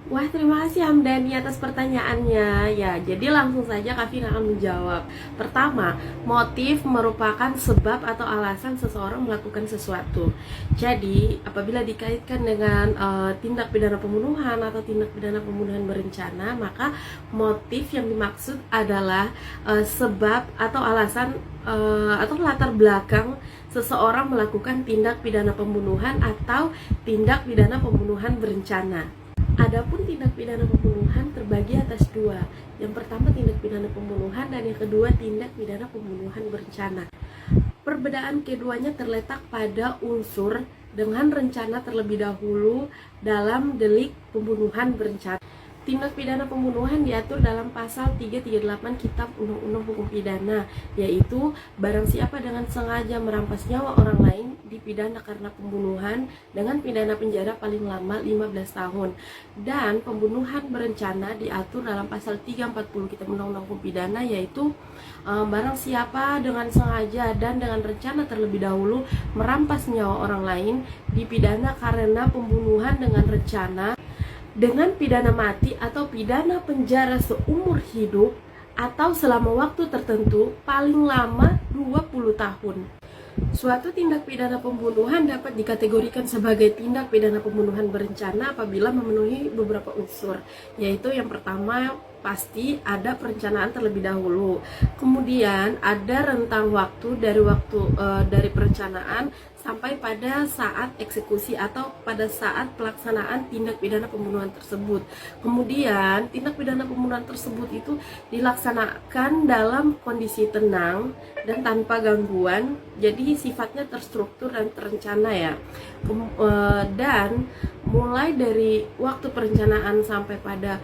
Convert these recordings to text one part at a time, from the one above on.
Wah, terima kasih Hamdani atas pertanyaannya. Ya, jadi langsung saja Kak Vina akan menjawab. Pertama, motif merupakan sebab atau alasan seseorang melakukan sesuatu. Jadi, apabila dikaitkan dengan tindak pidana pembunuhan atau tindak pidana pembunuhan berencana, maka motif yang dimaksud adalah sebab atau alasan atau latar belakang seseorang melakukan tindak pidana pembunuhan atau tindak pidana pembunuhan berencana. Adapun tindak pidana pembunuhan terbagi atas dua. Yang pertama tindak pidana pembunuhan dan yang kedua tindak pidana pembunuhan berencana. Perbedaan keduanya terletak pada unsur dengan rencana terlebih dahulu dalam delik pembunuhan berencana. Tindak pidana pembunuhan diatur dalam pasal 338 Kitab Undang-Undang Hukum Pidana, yaitu barang siapa dengan sengaja merampas nyawa orang lain dipidana karena pembunuhan dengan pidana penjara paling lama 15 tahun. Dan pembunuhan berencana diatur dalam pasal 340 Kitab Undang-Undang Hukum Pidana, yaitu barang siapa dengan sengaja dan dengan rencana terlebih dahulu merampas nyawa orang lain dipidana karena pembunuhan dengan rencana dengan pidana mati atau pidana penjara seumur hidup atau selama waktu tertentu paling lama 20 tahun. Suatu tindak pidana pembunuhan dapat dikategorikan sebagai tindak pidana pembunuhan berencana apabila memenuhi beberapa unsur, yaitu yang pertama pasti ada perencanaan terlebih dahulu. Kemudian ada rentang waktu dari perencanaan sampai pada saat eksekusi atau pada saat pelaksanaan tindak pidana pembunuhan tersebut. Kemudian tindak pidana pembunuhan tersebut itu dilaksanakan dalam kondisi tenang dan tanpa gangguan, jadi sifatnya terstruktur dan terencana ya. Dan mulai dari waktu perencanaan sampai pada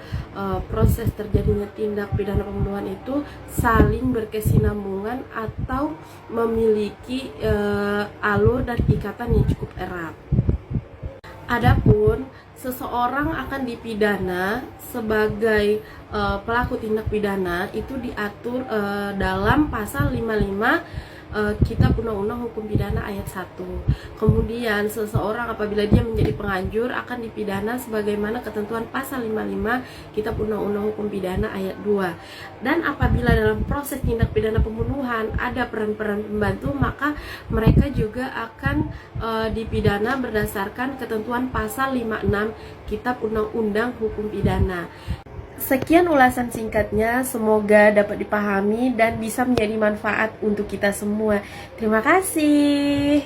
proses terjadinya tindak pidana pembunuhan itu saling berkesinambungan atau memiliki alur dan ikatan yang cukup erat. Adapun seseorang akan dipidana sebagai pelaku tindak pidana itu diatur dalam pasal 55 Kitab Undang-Undang Hukum Pidana ayat 1. Kemudian seseorang apabila dia menjadi penganjur akan dipidana sebagaimana ketentuan pasal 55 Kitab Undang-Undang Hukum Pidana ayat 2. Dan apabila dalam proses tindak pidana pembunuhan ada peran-peran pembantu, maka mereka juga akan dipidana berdasarkan ketentuan pasal 56 Kitab Undang-Undang Hukum Pidana. Sekian ulasan singkatnya, semoga dapat dipahami dan bisa menjadi manfaat untuk kita semua. Terima kasih.